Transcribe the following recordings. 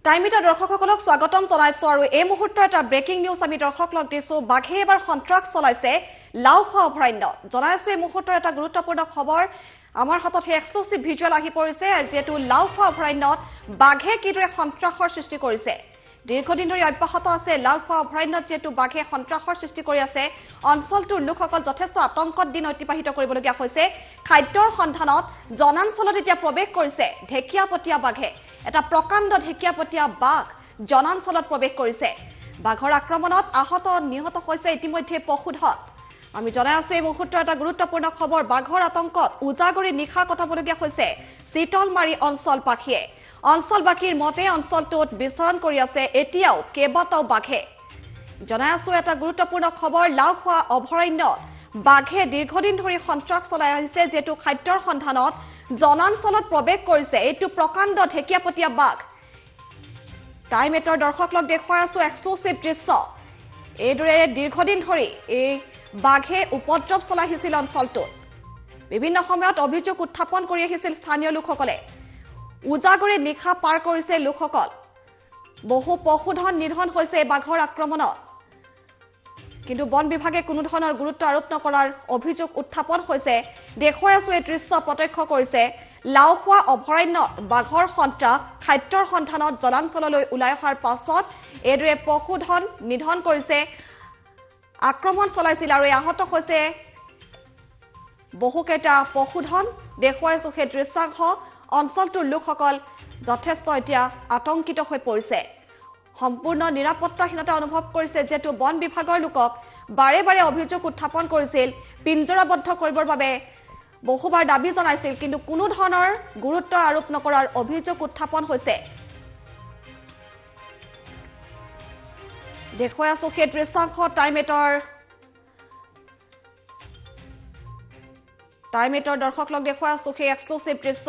টাইমিটা দৰ্শকসকলক স্বাগতম জনাইছো আৰু এই মুহূৰ্তৰ এটা ব্ৰেকিং নিউজ আমি দৰ্শকক দিছো বাঘে এবাৰ সন্ত্ৰাস চলাইছে লাওখোৱা অভয়াৰণ্য জনাইছো এই মুহূৰ্তৰ এটা গুৰুত্বপূৰ্ণ খবৰ আমাৰ হাতত হে এক্সক্লুসিভ ভিজুৱেল আহি পৰিছে যেটো লাওখোৱা অভয়াৰণ্যত বাঘে কিদৰে সন্ত্ৰাসৰ সৃষ্টি কৰিছে দীৰ্ঘদিন ধৰি অব্যাহত আছে লাওখোৱা অভয়াৰণ্যত যেটো বাঘে সন্ত্ৰাসৰ সৃষ্টি কৰি আছে অঞ্চলটোৰ লোকসকল যথেষ্ট আতংকত দিন অতিবাহিত কৰিবলগীয়া হৈছে খাদ্যৰ সন্ধানত জনাঞ্চলত এতিয়া প্ৰৱেশ কৰিছে ঢেকিয়াপতীয়া বাঘে এটা প্ৰকাণ্ড ঢেকিয়াপতীয়া বাঘ জনাঞ্চলত প্ৰৱেশ কৰিছে বাঘৰ আক্ৰমণত আহত নিহত হৈছে ইতিমধ্যে পশুধন আমি জনাই আছো এই মুহূৰ্তৰ এটা গুৰুত্বপূৰ্ণ খবৰ বাঘৰ আতংকত উজাগৰি নিখা কটাবলগীয়া হৈছে শীতলমাৰী অঞ্চলবাসীৰ মতে অঞ্চলটোত বিচৰণ কৰি আছে এতিয়াও কেইবাটাও বাঘে জনাই আছো এটা গুৰুত্বপূৰ্ণ খবৰ লাওখোৱা অভয়াৰণ্যত বাঘে দীৰ্ঘদিন ধৰি সন্ত্ৰাস চলাই আহিছে যেটো খাদ্যৰ সন্ধানত জনাঞ্চলত প্ৰৱেশ কৰিছে এইটো প্ৰকাণ্ড ঢেকিয়াপতীয়া বাঘ টাইমেটৰ দৰ্শকক দেখুৱাই আছো এক্সক্লুসিভ দৃশ্য এইদৰে দীৰ্ঘদিন ধৰি এই বাঘে উপদ্ৰৱ চলাই আহিছিল অঞ্চলটোত বিভিন্ন সময়ত অভিযোগ উত্থাপন কৰি আহিছিল স্থানীয় লোকসকলে উজাগৰি নিখা পাৰ কৰিছে লোকসকল বহু পশুধন নিধন হৈছে বাঘৰ আক্ৰমণত কিন্তু বন বিভাগে কোনো ধৰণৰ গুৰুত্ব আৰোপ নকৰাৰ অভিযোগ উত্থাপন হৈছে দেখুৱাই আছো এই দৃশ্য প্ৰত্যক্ষ কৰিছে লাওখোৱা অভয়াৰণ্যত বাঘৰ সন্ত্ৰাস খাদ্যৰ সন্ধানত জনাঞ্চললৈ ওলাই অহাৰ পাছত এইদৰে পশুধন নিধন কৰিছে আক্ৰমণ চলাইছিল আৰু আহত হৈছে বহুকেইটা পশুধন দেখুৱাইছো সেই দৃশ্যাংশ অঞ্চলটোৰ লোকসকল যথেষ্ট এতিয়া আতংকিত হৈ পৰিছে সম্পূৰ্ণ নিৰাপত্তাহীনতা অনুভৱ কৰিছে যেটো বন বিভাগৰ লোকক বাৰে বাৰে অভিযোগ উত্থাপন কৰিছিল পিঞ্জৰাবদ্ধ কৰিবৰ বাবে বহুবাৰ দাবী জনাইছিল কিন্তু কোনো ধৰণৰ গুৰুত্ব আৰোপ নকৰাৰ অভিযোগ উত্থাপন হৈছে দেখুৱাই আছো সেই দৃশ্যাংশ টাইমেটৰ দৰ্শকক দেখুৱাই আছো সেই এক্সক্লুসিভ দৃশ্য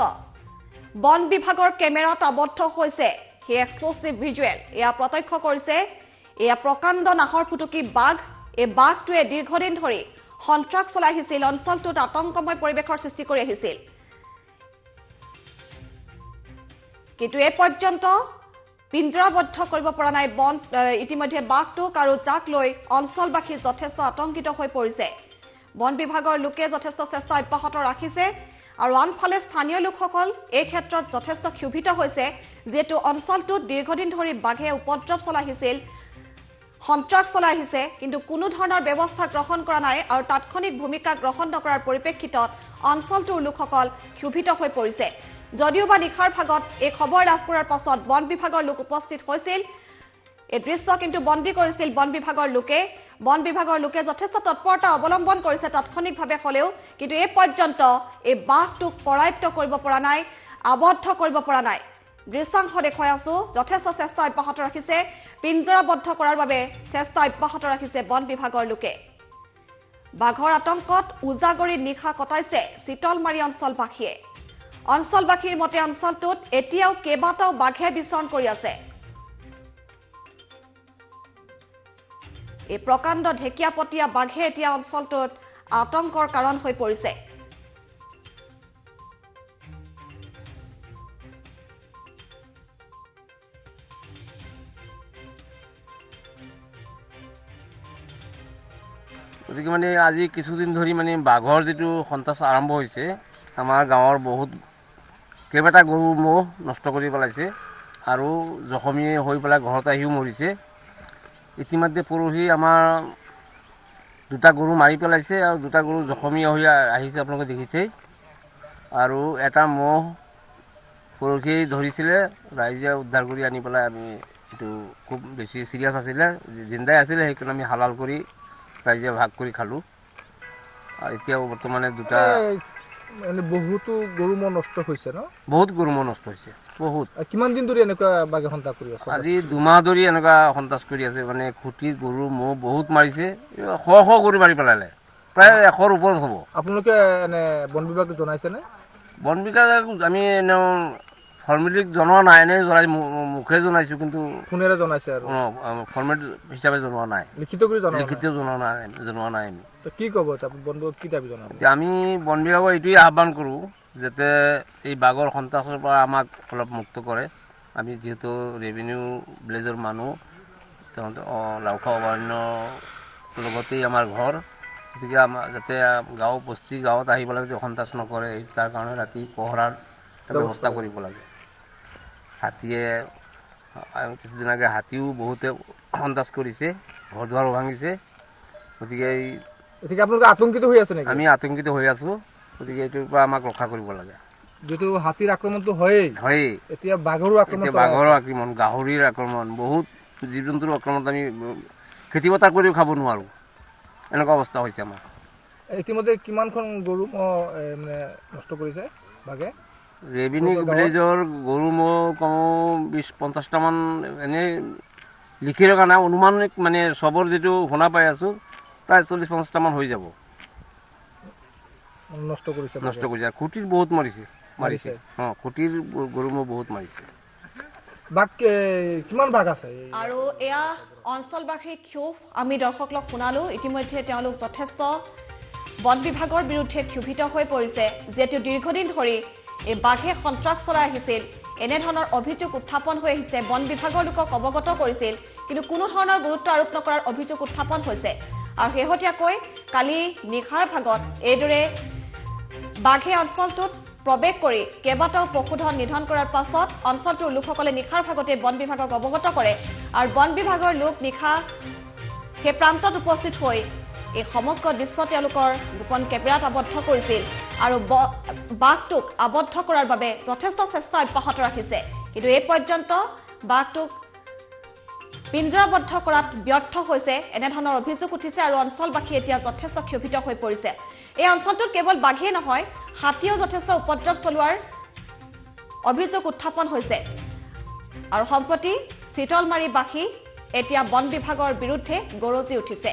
বন বিভাগৰ কেমেৰাত আবদ্ধ হৈছে সেই এক্সক্লুসিভ ভিজুৱেল এয়া প্ৰত্যক্ষ কৰিছে এয়া প্ৰকাণ্ড নাহৰ ফুটুকি বাঘ এই বাঘটোৱে দীৰ্ঘদিন ধৰি সন্ত্ৰাস চলাই আহিছিল অঞ্চলটোত আতংকময় পৰিৱেশৰ সৃষ্টি কৰি আহিছিল কিন্তু এই পৰ্যন্ত পিঞ্জৰাবদ্ধ কৰিব পৰা নাই বন ইতিমধ্যে বাঘটোক আৰু যাক লৈ অঞ্চলবাসী যথেষ্ট আতংকিত হৈ পৰিছে বন বিভাগৰ লোকে যথেষ্ট চেষ্টা অব্যাহত ৰাখিছে আৰু আনফালে স্থানীয় লোকসকল এই ক্ষেত্ৰত যথেষ্ট ক্ষুভিত হৈছে যেটো অঞ্চলটোত দীৰ্ঘদিন ধৰি বাঘে উপদ্ৰৱ চলাই আহিছিল সন্ত্ৰাস চলাই আহিছে কিন্তু কোনো ধৰণৰ ব্যৱস্থা গ্ৰহণ কৰা নাই আৰু তাৎক্ষণিক ভূমিকা গ্ৰহণ নকৰাৰ পৰিপ্ৰেক্ষিতত অঞ্চলটোৰ লোকসকল ক্ষুভিত হৈ পৰিছে যদিওবা নিখাৰ ভাগত এই খবৰ লাভ কৰাৰ পাছত বন বিভাগৰ লোক উপস্থিত হৈছিল এই দৃশ্য কিন্তু বন্দী কৰিছিল বন বিভাগৰ লোকে যথেষ্ট তৎপৰতা অৱলম্বন কৰিছে তাৎক্ষণিকভাৱে হলেও কিন্তু এই পৰ্যন্ত এই বাঘটোক কৰায়ত্ব কৰিব পৰা নাই আবদ্ধ কৰিব পৰা নাই দৃশ্যাংশ দেখুৱাই আছো যথেষ্ট চেষ্টা অব্যাহত ৰাখিছে পিঞ্জৰাবদ্ধ কৰাৰ বাবে চেষ্টা অব্যাহত ৰাখিছে বন বিভাগৰ লোকে বাঘৰ আতংকত উজাগৰি নিখা কটাইছে শীতলমাৰী অঞ্চলবাসীৰ মতে অঞ্চলটোত এতিয়াও কেইবাটাও বাঘে বিচৰণ কৰি আছে এই প্ৰকাণ্ড ঢেকিয়াপতীয়া বাঘে এতিয়া অঞ্চলটোত আতংকৰ কাৰণ হৈ পৰিছে গতিকে মানে আজি কিছুদিন ধৰি মানে বাঘৰ যেটো সন্ত্ৰাস আৰম্ভ হৈছে আমাৰ গাঁৱৰ বহুত কেইবাটা গৰু ম'হ নষ্ট কৰি পেলাইছে আৰু জখমী হৈ পেলাই ঘৰত আহিও মৰিছে ইতিমধ্যে পৰহি আমাৰ দুটা গৰু মাৰি পেলাইছে আৰু দুটা গৰু জখমী হৈ আহিছে আপোনালোকে দেখিছে আৰু এটা ম'হ পৰহি ধৰিছিলে ৰাইজে উদ্ধাৰ কৰি আনি পেলাই আমি এইটো খুব বেছি সিৰিয়াছ আছিলে জিন্দাই আছিলে সেইকাৰণে আমি হালাল কৰি ৰাইজে ভাগ কৰি খালো আৰু এতিয়াও বৰ্তমানে দুটা মানে বহুতো গৰু ম'হ নষ্ট হৈছে ন বহুত গৰু ম'হ নষ্ট হৈছে বহুত কিমান দিন ধৰি এনেকুৱা বাঘে সন্ত্ৰাস কৰি আছে আজি 2 মাহ ধৰি এনেকুৱা সন্ত্ৰাস কৰি আছে মানে খুঁটিৰ গৰু ম'হ বহুত মাৰিছে শ গৰু মাৰি পেলালে প্ৰায় 100ৰ ওপৰত হ'ব আপোনালোকে এনে বন বিভাগক জনাইছেনে বন বিভাগক আমি ফৰ্মেলিক জনোৱা নাই এনে মুখে জনাইছো কিন্তু ফোনেৰে জনাইছে আৰু ফৰ্মেল হিচাপে জনোৱা নাই লিখিত কৰি জনোৱা নাই আমি কি ক'ব বন বিভাগক কি দাবী জনাব আমি বন বিভাগক এইটোৱে আহ্বান কৰোঁ যাতে এই বাঘৰ সন্ত্ৰাসৰ পৰা আমাক অলপ মুক্ত কৰে আমি যিহেতু ৰেভিনিউ ভিলেজৰ মানুহ লাওখোৱা অভয়াৰণ্যৰ লগতেই আমাৰ ঘৰ গতিকে আমাৰ যাতে গাঁও বস্তি গাঁৱত আহি পেলাই যদি সন্ত্ৰাস নকৰে তাৰ কাৰণে ৰাতি পহৰাৰ ব্যৱস্থা কৰিব লাগে হাতীয়ে কিছুদিন আগে হাতীও বহুতে সন্ত্ৰাস কৰিছে ঘৰ দুৱাৰো ভাঙিছে গতিকে এতিয়া আপোনালোকে আতংকিত হৈ আছে নেকি আমি আতংকিত হৈ আছোঁ গতিকে এইটোৰ পৰা আমাক ৰক্ষা কৰিব লাগে যেহেতু হাতীৰ আক্ৰমণটো হয়েই এতিয়া বাঘৰো আক্ৰমণ বাঘৰৰ আক্ৰমণ গাহৰিৰ আক্ৰমণ বহুত জীৱ জন্তুৰ আক্ৰমণত আমি খেতি পথাৰ কৰিও খাব নোৱাৰোঁ এনেকুৱা অৱস্থা হৈছে আমাৰ ইতিমধ্যে কিমানখন গৰু মানে নষ্ট কৰিছে বাঘে ৰেভিনিউ ভিলেজৰ গৰু ম'হ কমেও 20-50টামান এনেই লিখি ৰখা নাই অনুমানিক মানে চবৰ যিটো শুনা পাই আছোঁ প্ৰায় 40-50টামান হৈ যাব নষ্ট কৰিছে আৰু খুঁটিৰ বহুত মাৰিছে খুঁটিৰ গৰু ম'হ বহুত মাৰিছে বাঘ কিমান বাঘ আছে আৰু এয়া অঞ্চলবাসীৰ ক্ষোভ আমি দৰ্শকক শুনালোঁ ইতিমধ্যে তেওঁলোক যথেষ্ট বন বিভাগৰ বিৰুদ্ধে ক্ষোভিত হৈ পৰিছে যিহেতু দীৰ্ঘদিন ধৰি এই বাঘে সন্ত্ৰাস চলাই আহিছিল এনেধৰণৰ অভিযোগ উত্থাপন হৈ আহিছে বন বিভাগৰ লোকক অৱগত কৰিছিল কিন্তু কোনো ধৰণৰ গুৰুত্ব আৰোপ নকৰাৰ অভিযোগ উত্থাপন হৈছে আৰু শেহতীয়াকৈ কালি নিশাৰ ভাগত এইদৰে বাঘে অঞ্চলটোত প্ৰৱেশ কৰি কেইবাটাও পশুধন নিধন কৰাৰ পাছত অঞ্চলটোৰ লোকসকলে নিশাৰ ভাগতে বন বিভাগক অৱগত কৰে আৰু বন বিভাগৰ লোক নিশা সেই প্ৰান্তত উপস্থিত হৈ এই সমগ্ৰ দৃশ্য তেওঁলোকৰ গোপন কেমেৰাত আবদ্ধ কৰিছিল আৰু বাঘটোক আবদ্ধ কৰাৰ বাবে যথেষ্ট চেষ্টা অব্যাহত ৰাখিছে কিন্তু এই পৰ্যন্ত বাঘটোক পিঞ্জৰাবদ্ধ কৰাত ব্যৰ্থ হৈছে এনেধৰণৰ অভিযোগ উঠিছে আৰু অঞ্চলবাসী এতিয়া যথেষ্ট ক্ষোভিত হৈ পৰিছে এই অঞ্চলটোত কেৱল বাঘেই নহয় হাতীয়েও যথেষ্ট উপদ্ৰৱ চলোৱাৰ অভিযোগ উত্থাপন হৈছে আৰু সম্প্ৰতি চিতলমাৰীবাসী এতিয়া বন বিভাগৰ বিৰুদ্ধে গৰজি উঠিছে